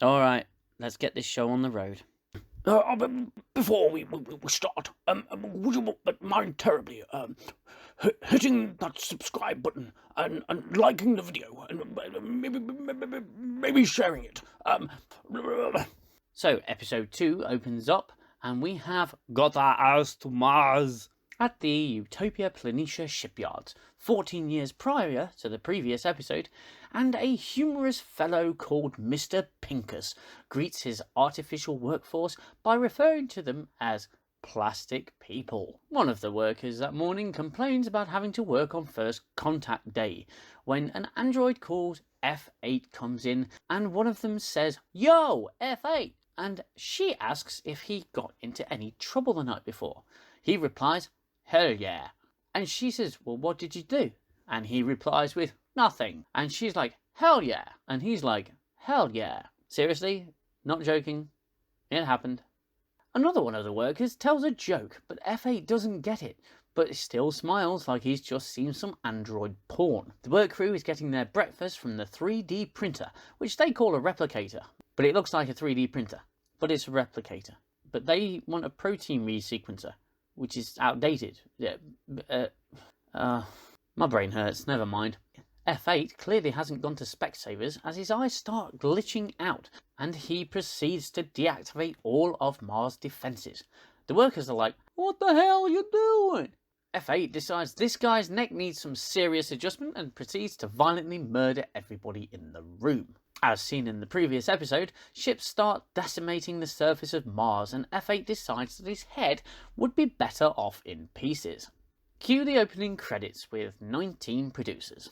Alright, let's get this show on the road. Before we start, would you mind terribly hitting that subscribe button and liking the video and maybe sharing it? So, episode 2 opens up, and we have got our ass to Mars at the Utopia Planitia shipyards, 14 years prior to the previous episode, and a humorous fellow called Mr. Pincus greets his artificial workforce by referring to them as plastic people. One of the workers that morning complains about having to work on first contact day, when an android called F8 comes in, and one of them says, "Yo, F8!" and she asks if he got into any trouble the night before. He replies, "Hell yeah." And she says, "Well, what did you do?" And he replies with, "Nothing." And she's like, "Hell yeah." And he's like, "Hell yeah." Seriously? Not joking. It happened. Another one of the workers tells a joke, but F8 doesn't get it, but still smiles like he's just seen some android porn. The work crew is getting their breakfast from the 3D printer, which they call a replicator. But it looks like a 3D printer, but it's a replicator. But they want a protein resequencer, which is outdated. My brain hurts, never mind. F8 clearly hasn't gone to Specsavers as his eyes start glitching out, and he proceeds to deactivate all of Mars' defences. The workers are like, "What the hell are you doing?" F8 decides this guy's neck needs some serious adjustment and proceeds to violently murder everybody in the room. As seen in the previous episode, ships start decimating the surface of Mars, and F8 decides that his head would be better off in pieces. Cue the opening credits with 19 producers.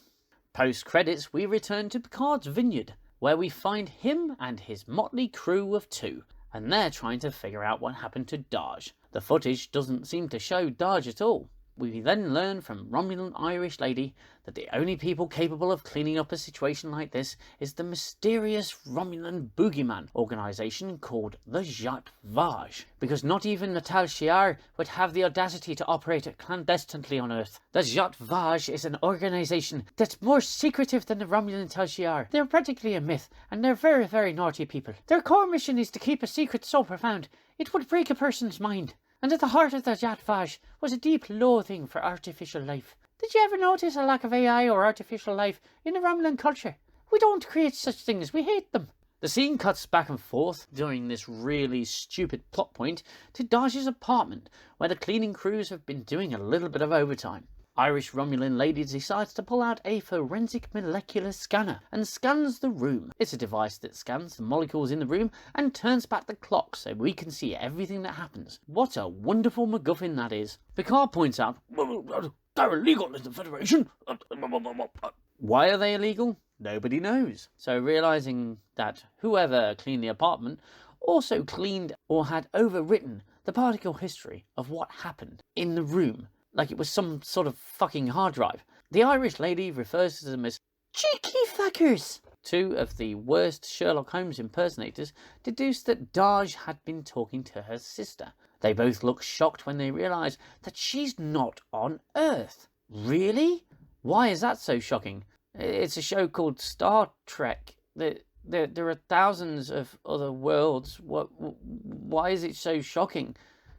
Post-credits, we return to Picard's vineyard, where we find him and his motley crew of 2, and they're trying to figure out what happened to Daj. The footage doesn't seem to show Daj at all. We then learn from Romulan Irish lady that the only people capable of cleaning up a situation like this is the mysterious Romulan boogeyman organisation called the Zhat Vash, because not even the Tal Shiar would have the audacity to operate clandestinely on Earth. The Zhat Vash is an organisation that's more secretive than the Romulan Tal Shiar. They're practically a myth, and they're very, very naughty people. Their core mission is to keep a secret so profound it would break a person's mind. And at the heart of the Zhat Vash was a deep loathing for artificial life. Did you ever notice a lack of AI or artificial life in the Romulan culture? We don't create such things, we hate them. The scene cuts back and forth during this really stupid plot point to Daj's apartment, where the cleaning crews have been doing a little bit of overtime. Irish Romulan lady decides to pull out a forensic molecular scanner and scans the room. It's a device that scans the molecules in the room and turns back the clock so we can see everything that happens. What a wonderful MacGuffin that is. Picard points out, "They're illegal in the Federation." Why are they illegal? Nobody knows. So realising that whoever cleaned the apartment also cleaned or had overwritten the particle history of what happened in the room, like it was some sort of fucking hard drive. The Irish lady refers to them as cheeky fuckers. 2 of the worst Sherlock Holmes impersonators deduced that Daj had been talking to her sister. They both look shocked when they realise that she's not on Earth. Really? Why is that so shocking? It's a show called Startrek. There are thousands of other worlds. Why is it so shocking?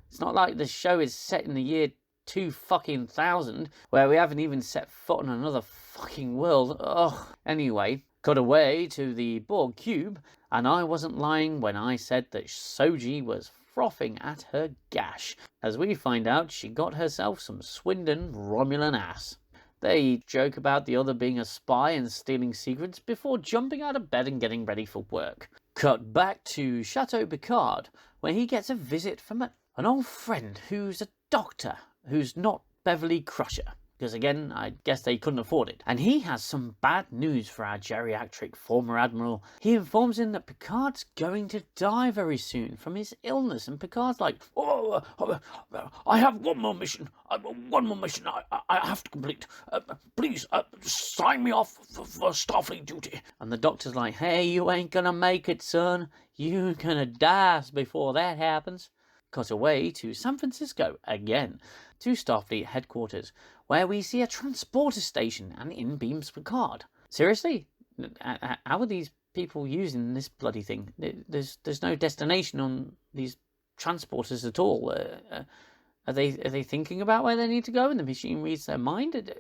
It's not like the show is set in the year 2000, where we haven't even set foot on another fucking world. Ugh. Anyway, cut away to the Borg cube, and I wasn't lying when I said that Soji was frothing at her gash, as we find out she got herself some Swindon Romulan ass. They joke about the other being a spy and stealing secrets before jumping out of bed and getting ready for work. Cut back to Chateau Picard, where he gets a visit from an old friend who's a doctor, who's not Beverly Crusher, because again, I guess they couldn't afford it. And he has some bad news for our geriatric former admiral. He informs him that Picard's going to die very soon from his illness, and Picard's like, I have one more mission I have to complete. Please, sign me off for Starfleet duty." And the doctor's like, "Hey, you ain't gonna make it, son. You're gonna die before that happens." Cut away to San Francisco again, to Starfleet headquarters, where we see a transporter station and in beams Picard. Seriously? How are these people using this bloody thing? There's no destination on these transporters at all. Are they thinking about where they need to go and the machine reads their mind?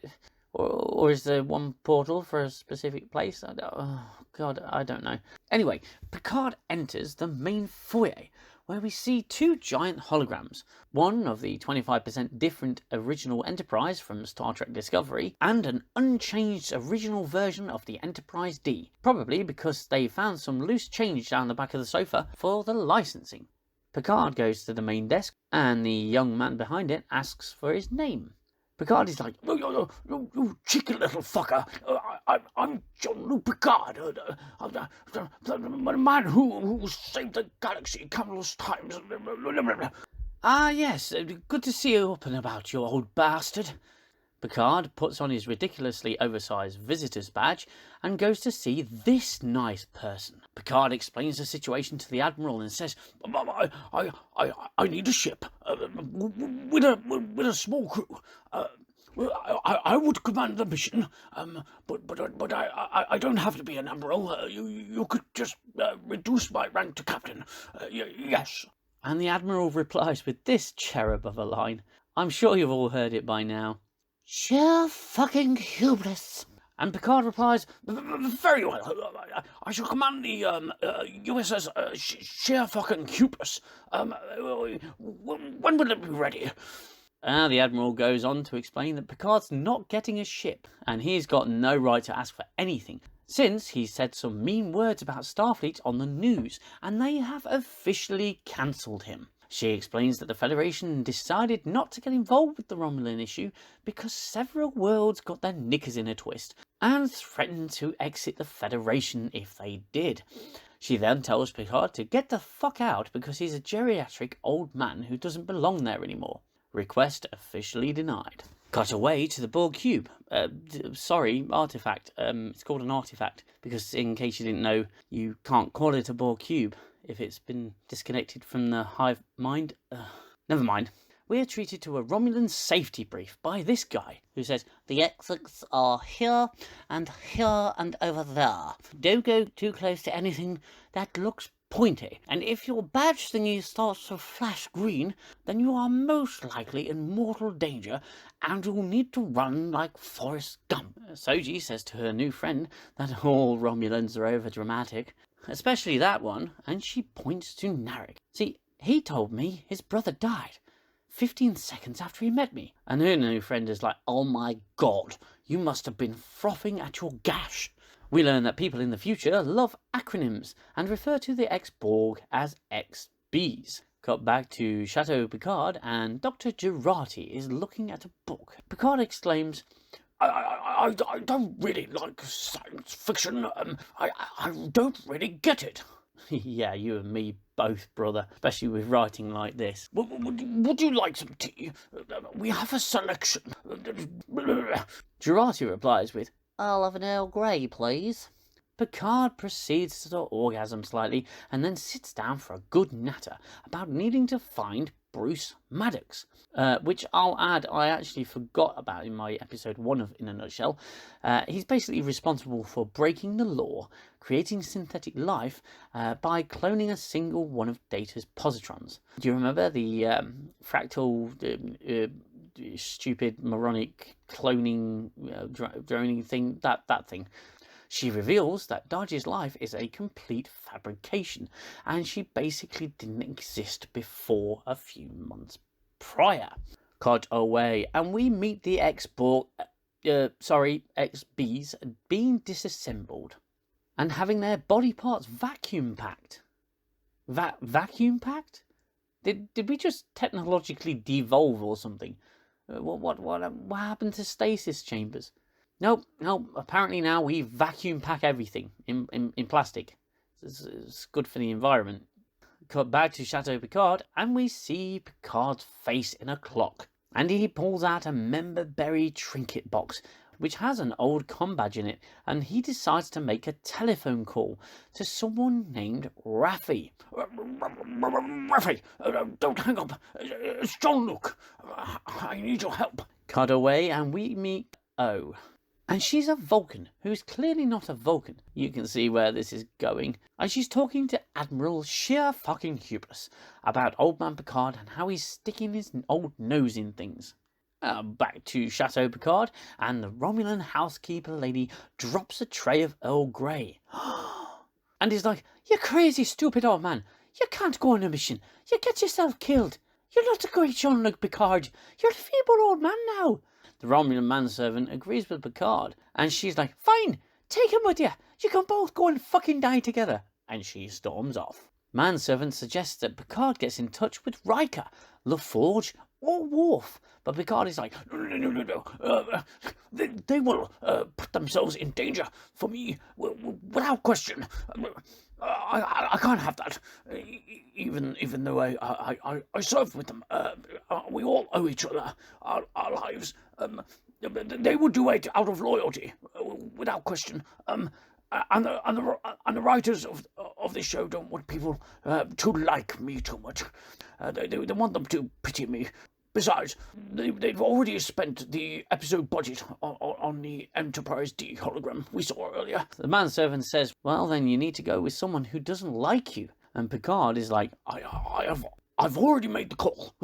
Or is there one portal for a specific place? Oh, God, I don't know. Anyway, Picard enters the main foyer, where we see two giant holograms, one of the 25% different original Enterprise from Star Trek Discovery, and an unchanged original version of the Enterprise D, probably because they found some loose change down the back of the sofa for the licensing. Picard goes to the main desk, and the young man behind it asks for his name. Picard is like, You cheeky little fucker. I'm Jean-Luc Picard, the man who saved the galaxy countless times. Ah, yes, good to see you up and about, you old bastard. Picard puts on his ridiculously oversized visitor's badge and goes to see this nice person. Picard explains the situation to the Admiral and says, I need a ship with a small crew. I would command the mission, but I don't have to be an admiral. You could just reduce my rank to captain. Yes. And the Admiral replies with this cherub of a line. I'm sure you've all heard it by now. Sheer fucking hubris. And Picard replies, Very well. I shall command the USS sheer fucking hubris. When will it be ready? The Admiral goes on to explain that Picard's not getting a ship, and he's got no right to ask for anything, since he said some mean words about Starfleet on the news, and they have officially cancelled him. She explains that the Federation decided not to get involved with the Romulan issue because several worlds got their knickers in a twist and threatened to exit the Federation if they did. She then tells Picard to get the fuck out because he's a geriatric old man who doesn't belong there anymore. Request officially denied. Cut away to the Borg cube. Artifact. It's called an artifact because, in case you didn't know, you can't call it a Borg cube if it's been disconnected from the hive mind. Never mind. We are treated to a Romulan safety brief by this guy who says, the exits are here and over there. Don't go too close to anything that looks pointy. And if your badge thingy starts to flash green, then you are most likely in mortal danger and you'll need to run like Forrest Gump. Soji says to her new friend that all Romulans are overdramatic. Especially that one, and she points to Narek. See, he told me his brother died 15 seconds after he met me. And her new friend is like, oh my god, you must have been frothing at your gash. We learn that people in the future love acronyms and refer to the ex-Borg as XBs. Cut back to Chateau Picard, and Dr. Girardi is looking at a book. Picard exclaims, I don't really like science fiction. I don't really get it. Yeah, you and me both, brother, especially with writing like this. Would you like some tea? We have a selection. Girardi replies with, I'll have an Earl Grey, please. Picard proceeds to orgasm slightly and then sits down for a good natter about needing to find Bruce Maddox, which I'll add I actually forgot about in my episode 1 of In a Nutshell. He's basically responsible for breaking the law, creating synthetic life by cloning a single one of Data's positrons. Do you remember the FRACTAL stupid moronic cloning droning thing? That thing. She reveals that Dodge's life is a complete fabrication, and she basically didn't exist before a few months prior. Cut away, and we meet the XBs being disassembled and having their body parts vacuum packed. Vacuum packed? Did we just technologically devolve or something? What happened to stasis chambers? Nope. Apparently now we vacuum pack everything in plastic. It's good for the environment. Cut back to Chateau Picard, and we see Picard's face in a clock. And he pulls out a member-berry trinket box, which has an old comm badge in it, and he decides to make a telephone call to someone named Raffi. Raffi, don't hang up. It's Jean-Luc. I need your help. Cut away, and we meet O. And she's a Vulcan, who's clearly not a Vulcan. You can see where this is going. And she's talking to Admiral sheer fucking hubris about Old Man Picard and how he's sticking his old nose in things. Back to Chateau Picard, and the Romulan housekeeper lady drops a tray of Earl Grey. And he's like, "You crazy, stupid old man. You can't go on a mission. You get yourself killed. You're not a great Jean-Luc Picard. You're a feeble old man now." The Romulan manservant agrees with Picard, and she's like, "Fine, take him with you. You can both go and fucking die together." And she storms off. Manservant suggests that Picard gets in touch with Riker, LaForge, or Worf, but Picard is like, No. They will put themselves in danger for me without question. I can't have that. Even though I served with them, we all owe each other our lives. They would do it out of loyalty, without question. And the writers of this show don't want people to like me too much. They want them to pity me. Besides, they've already spent the episode budget on the Enterprise D hologram we saw earlier. The manservant says, "Well, then you need to go with someone who doesn't like you." And Picard is like, I've already made the call.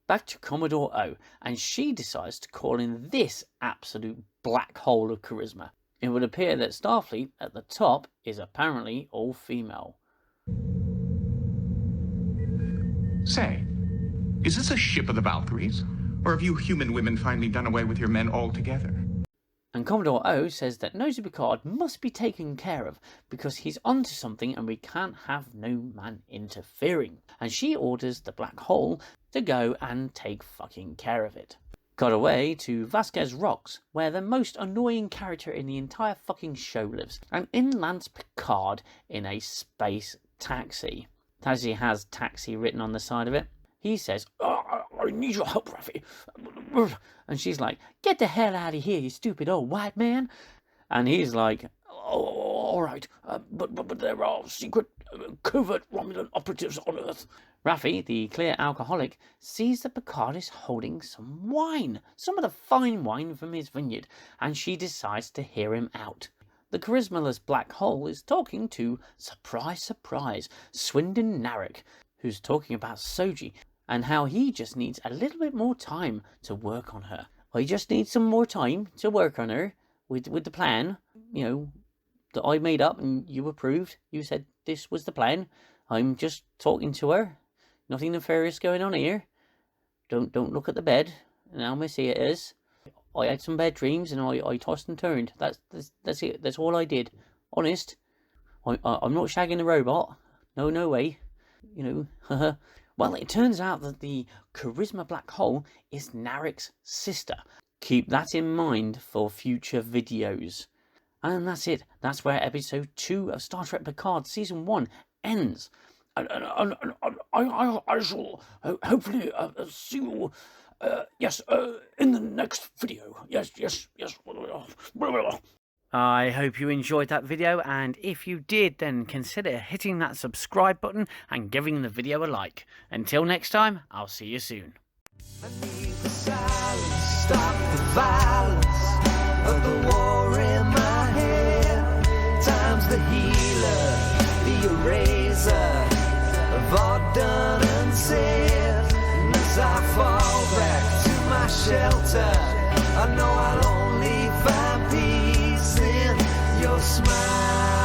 Back to Commodore O, and she decides to call in this absolute black hole of charisma. It would appear that Starfleet at the top is apparently all female. Say, is this a ship of the Valkyries? Or have you human women finally done away with your men altogether? And Commodore O says that Nosy Picard must be taken care of because he's onto something and we can't have no man interfering. And she orders the black hole to go and take fucking care of it. Got away to Vasquez Rocks, where the most annoying character in the entire fucking show lives, and in lands Picard in a space taxi. Taxi has taxi written on the side of it. He says, I need your help, Raffi. And she's like, "Get the hell out of here, you stupid old white man." And he's like, "Oh, all right, but there are secret, covert Romulan operatives on Earth." Raffi, the clear alcoholic, sees that Picard is holding some wine, some of the fine wine from his vineyard, and she decides to hear him out. The charismaless black hole is talking to, surprise, surprise, Swindon Narek, who's talking about Soji, and how he just needs a little bit more time to work on her. "I just need some more time to work on her with the plan, that I made up and you approved. You said this was the plan. I'm just talking to her. Nothing nefarious going on here. Don't look at the bed and how messy it is. I had some bad dreams and I tossed and turned. That's it. That's all I did. Honest. I'm not shagging the robot. No way. Well, it turns out that the charisma black hole is Narek's sister. Keep that in mind for future videos. And that's it. That's where episode 2 of Star Trek Picard Season 1 ends. And I shall hopefully see you, in the next video. Yes. I hope you enjoyed that video, and if you did, then consider hitting that subscribe button and giving the video a like. Until next time, I'll see you soon. I need the silence, stop the violence of the war in my head. Time's the healer, the eraser of all done and said. And as I fall back to my shelter, I know I'll only find peace in your smile.